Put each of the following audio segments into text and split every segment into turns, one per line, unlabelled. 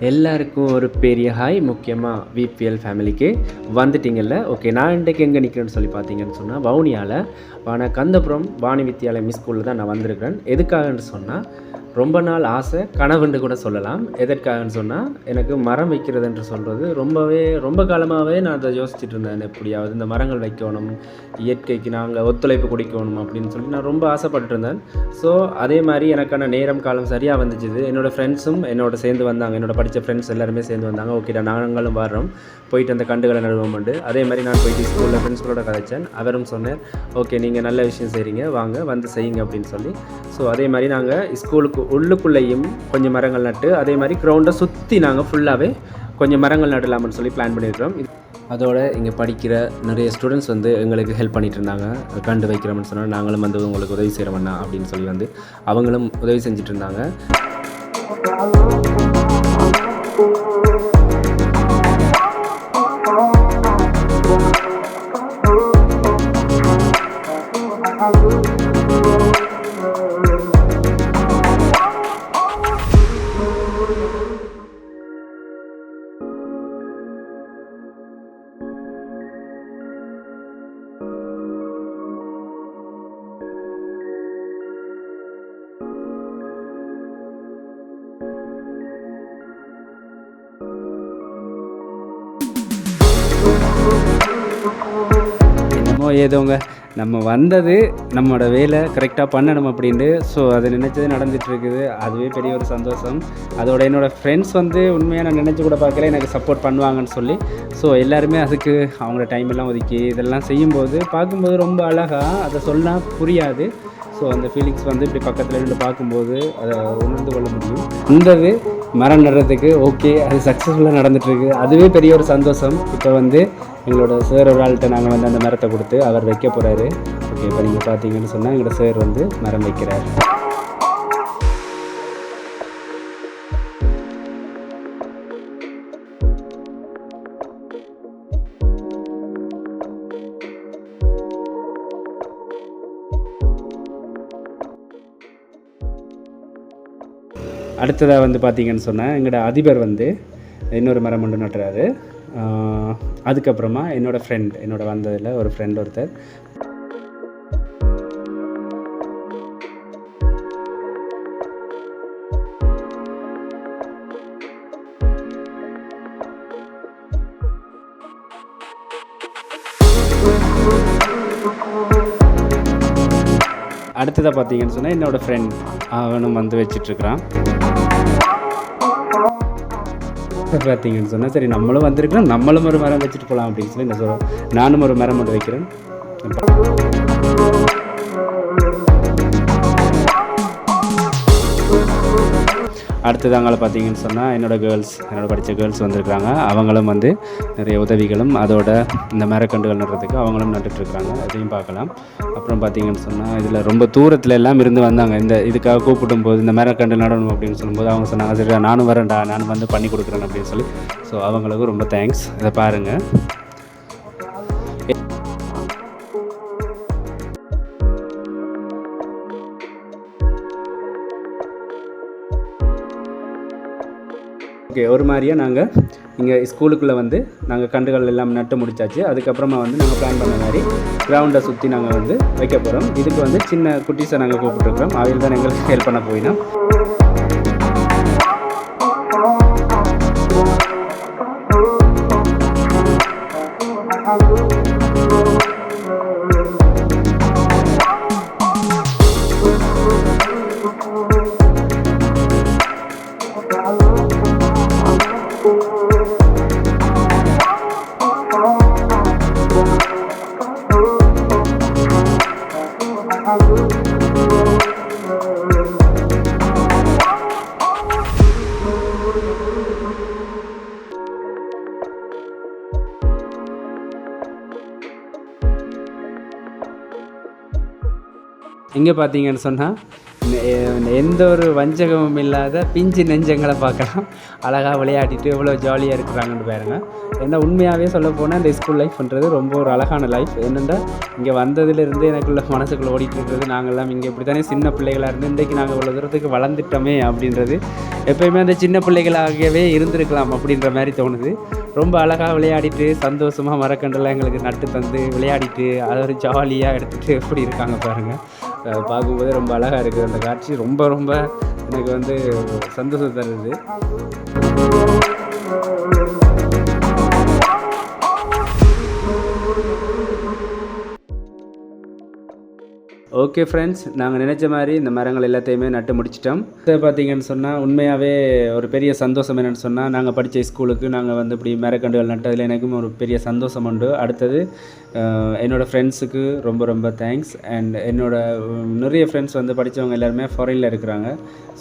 எல்லாருக்கும் ஒரு பெரிய ஹாய். முக்கியமாக விபிஎல் ஃபேமிலிக்கு வந்துட்டிங்கல்ல. ஓகே, நான் இன்றைக்கு எங்கே நிற்கிறேன்னு சொல்லி பார்த்தீங்கன்னு சொன்னால் வவுனியாவில் கந்தபுரம் வாணி வித்யாலயம் ஸ்கூலில் தான் நான் வந்திருக்கிறேன். எதுக்காகன்னு சொன்னால் ரொம்ப நாள் ஆசை, கனவுன்னு கூட சொல்லலாம். எதற்காகன்னு சொன்னால் எனக்கு மரம் வைக்கிறது என்று சொல்கிறது ரொம்ப காலமாகவே நான் அதை யோசிச்சுட்டு இருந்தேன். எப்படியாவது இந்த மரங்கள் வைக்கணும், இயற்கைக்கு நாங்கள் ஒத்துழைப்பு கொடுக்கணும் அப்படின்னு சொல்லி நான் ரொம்ப ஆசைப்பட்டு இருந்தேன். ஸோ அதே மாதிரி எனக்கான நேரம் காலம் சரியாக வந்துச்சுது. என்னோடய ஃப்ரெண்ட்ஸும் என்னோட சேர்ந்து வந்தாங்க. என்னோட படித்த ஃப்ரெண்ட்ஸ் எல்லாருமே சேர்ந்து வந்தாங்க. ஓகேடா, நாங்களும் வர்றோம், போயிட்டு அந்த கண்டுகளை நடுவோம் உண்டு. அதே மாதிரி நான் போயிட்டு ஸ்கூலில் ஃப்ரெண்ட்ஸ்களோட கதைச்சேன். அவரும் சொன்னேன், ஓகே நீங்கள் நல்ல விஷயம் செய்கிறீங்க, வாங்க வந்து செய்யுங்க அப்படின்னு சொல்லி. ஸோ அதே மாதிரி நாங்கள் ஸ்கூலுக்கு உள்ளுக்குள்ளேயும் கொஞ்சம் மரங்கள் நட்டு, அதே மாதிரி கிரவுண்டை சுற்றி நாங்கள் ஃபுல்லாகவே கொஞ்சம் மரங்கள் நடலாம்னு சொல்லி பிளான் பண்ணியிருக்கிறோம். அதோட இங்கே படிக்கிற நிறைய ஸ்டூடெண்ட்ஸ் வந்து எங்களுக்கு ஹெல்ப் பண்ணிகிட்டு இருந்தாங்க. கண்டு வைக்கிறோம்னு சொன்னால் நாங்களும் வந்து உங்களுக்கு உதவி செய்கிறோம்ண்ணா அப்படின்னு சொல்லி வந்து அவங்களும் உதவி செஞ்சுட்டு இருந்தாங்க. என்னமோ ஏதோங்க, நம்ம வந்தது நம்மளோட வேலை கரெக்டாக பண்ணணும் அப்படின்ட்டு. ஸோ அதை நினச்சது நடந்துகிட்ருக்குது. அதுவே பெரிய ஒரு சந்தோஷம். அதோட என்னோடய ஃப்ரெண்ட்ஸ் வந்து உண்மையாக நான் நினச்சி கூட பார்க்கல எனக்கு சப்போர்ட் பண்ணுவாங்கன்னு சொல்லி. ஸோ எல்லாருமே அதுக்கு அவங்களோட டைம் எல்லாம் ஒதுக்கி இதெல்லாம் செய்யும்போது பார்க்கும்போது ரொம்ப அழகாக அதை சொன்னால் புரியாது. ஸோ அந்த ஃபீலிங்ஸ் வந்து இப்படி பக்கத்தில் இருந்து பார்க்கும்போது அதை உணர்ந்து கொள்ள முடியும். வந்தது மரம் நடுறதுக்கு, ஓகே அது சக்ஸஸ்ஃபுல்லாக நடந்துகிட்ருக்கு. அதுவே பெரிய ஒரு சந்தோஷம். இப்போ வந்து எங்களோட சார் ஒரு ஆள்கிட்ட நாங்கள் வந்து அந்த மரத்தை கொடுத்து அவர் வைக்க போகிறாரு. ஓகே, இப்போ நீங்கள் பார்த்தீங்கன்னு சொன்னால் எங்களோட சார் வந்து மரம் வைக்கிறார். அடுத்ததாக வந்து பார்த்திங்கன்னு சொன்னால் எங்களோட அதிபர் வந்து இன்னொரு மரம் ஒன்று நட்டுறாரு. அதுக்கப்புறமா என்னோடய ஃப்ரெண்ட், என்னோட வந்ததில் ஒரு ஃப்ரெண்ட் ஒருத்தர் அடுத்ததாக பார்த்தீங்கன்னு சொன்னால் என்னோடய ஃப்ரெண்ட் அவனும் வந்து வச்சிட்ருக்கிறான். பார்த்தீங்கன்னு சொன்னால் சரி நம்மளும் வந்திருக்கிறோம், நம்மளும் ஒரு மரம் வச்சுட்டு போகலாம் அப்படின்னு சொல்லி என்ன சொல்கிறோம். நானும் ஒரு மரம் மட்டும் வைக்கிறேன். அடுத்ததாங்கள பார்த்தீங்கன்னு சொன்னால் என்னோட படித்த கேர்ள்ஸ் வந்திருக்கிறாங்க. அவங்களும் வந்து நிறைய உதவிகளும் அதோட இந்த மரக்கண்டுகள் நடுறதுக்கு அவங்களும் நட்டுட்ருக்குறாங்க. அதையும் பார்க்கலாம். அப்புறம் பார்த்தீங்கன்னு சொன்னால் இதில் ரொம்ப தூரத்தில் எல்லாம் இருந்து வந்தாங்க. இதுக்காக கூப்பிடும் போது இந்த மரக்கண்டு நடணும் அப்படின்னு சொல்லும்போது அவங்க சொன்னாங்க, சரி நானும் வரேன்டா, நானும் வந்து பண்ணி கொடுக்குறேன் அப்படின்னு சொல்லி. ஸோ அவங்களுக்கும் ரொம்ப தேங்க்ஸ். இதை பாருங்கள். ஓகே, ஒரு மாதிரியாக நாங்கள் இங்கே ஸ்கூலுக்குள்ளே வந்து நாங்கள் கண்டுகள் எல்லாம் நட்டு முடிச்சாச்சு. அதுக்கப்புறமா வந்து நாங்கள் பிளான் பண்ண மாதிரி கிரவுண்டை சுற்றி நாங்கள் வந்து வைக்க போகிறோம். இதுக்கு வந்து சின்ன குட்டீஸை நாங்கள் கூப்பிட்டுருக்குறோம். அவையில் தான் எங்களுக்கு ஹெல்ப் பண்ண போயினோம். இங்கே பார்த்தீங்கன்னு சொன்னால்
எந்த ஒரு வஞ்சகமும் இல்லாத பிஞ்சு நெஞ்சங்களை பார்க்கலாம். அழகாக விளையாடிட்டு எவ்வளோ ஜாலியாக இருக்கிறாங்கன்னு பாருங்க. ஏன்னா உண்மையாகவே சொல்ல போனால் இந்த ஸ்கூல் லைஃப்ன்றது ரொம்ப ஒரு அழகான லைஃப். என்னென்னா இங்கே வந்ததுலேருந்து எனக்குள்ள மனசுக்குள்ளே ஓடிட்டு இருக்கிறது, நாங்கள்லாம் இங்கே இப்படி தானே சின்ன பிள்ளைகளாக இருந்து இன்றைக்கி நாங்கள் இவ்வளோ தூரத்துக்கு வளர்ந்துட்டோமே அப்படின்றது. எப்போயுமே அந்த சின்ன பிள்ளைகளாகவே இருந்திருக்கலாம் அப்படின்ற மாதிரி தோணுது. ரொம்ப அழகாக விளையாடிட்டு சந்தோஷமாக மரக்கன்றெல்லாம் எங்களுக்கு நட்டு தந்து விளையாடிட்டு அதை ஒரு ஜாலியாக எடுத்துகிட்டு எப்படி இருக்காங்க பாருங்கள். பார்க்கும்போதே ரொம்ப அழகாக இருக்குது. அந்த காட்சி ரொம்ப ரொம்ப எனக்கு வந்து சந்தோஷம் தருது. ஓகே ஃப்ரெண்ட்ஸ், நாங்கள் நினச்ச மாதிரி இந்த மரங்கள் எல்லாத்தையுமே நட்டு முடிச்சிட்டோம். இதை பார்த்தீங்கன்னு சொன்னால் உண்மையாகவே ஒரு பெரிய சந்தோஷம் என்னென்னு சொன்னால், நாங்கள் படித்த ஸ்கூலுக்கு நாங்கள் வந்து இப்படி மரக்கன்றுகள் நட்டதில் எனக்கும் ஒரு பெரிய சந்தோஷம் உண்டு. அடுத்தது என்னோடய ஃப்ரெண்ட்ஸுக்கு ரொம்ப ரொம்ப தேங்க்ஸ். அண்ட் நிறைய ஃப்ரெண்ட்ஸ் வந்து படித்தவங்க எல்லாருமே ஃபாரினில் இருக்கிறாங்க.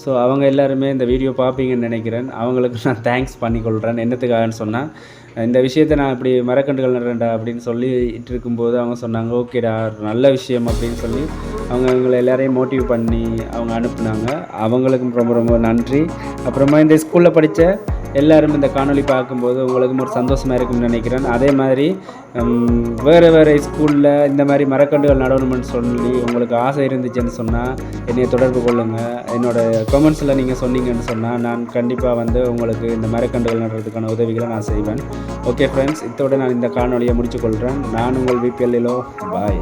ஸோ அவங்க எல்லாருமே இந்த வீடியோ பார்ப்பீங்கன்னு நினைக்கிறேன். அவங்களுக்கு நான் தேங்க்ஸ் பண்ணிக்கொள்கிறேன். என்னத்துக்காகன்னு சொன்னால், இந்த விஷயத்தை நான் இப்படி மரக்கன்றுகள் நடுறேன்டா அப்படின்னு சொல்லிட்டு இருக்கும்போது அவங்க சொன்னாங்க, ஓகேடா நல்ல விஷயம் அப்படின்னு சொல்லி அவங்களை எல்லாரையும் மோட்டிவ் பண்ணி அவங்க அனுப்புனாங்க. அவங்களுக்கும் ரொம்ப ரொம்ப நன்றி. அப்புறமா இந்த ஸ்கூலில் படித்த எல்லோரும் இந்த காணொலி பார்க்கும்போது உங்களுக்கும் ஒரு சந்தோஷமாக இருக்கும்னு நினைக்கிறேன். அதே மாதிரி வேறு ஸ்கூலில் இந்த மாதிரி மரக்கன்றுகள் நடணும்னு சொல்லி உங்களுக்கு ஆசை இருந்துச்சுன்னு சொன்னால் என்னை தொடர்பு கொள்ளுங்கள். என்னோடய கமெண்ட்ஸில் நீங்கள் சொன்னீங்கன்னு சொன்னால் நான் கண்டிப்பாக வந்து உங்களுக்கு இந்த மரக்கன்றுகள் நடுறதுக்கான உதவிகளை நான் செய்வேன். ஓகே ஃப்ரெண்ட்ஸ், இதோட நான் இந்த காணொலியை முடிச்சுக்கொள்கிறேன். நான் உங்கள் விபிஎல்லிலோ. பாய்.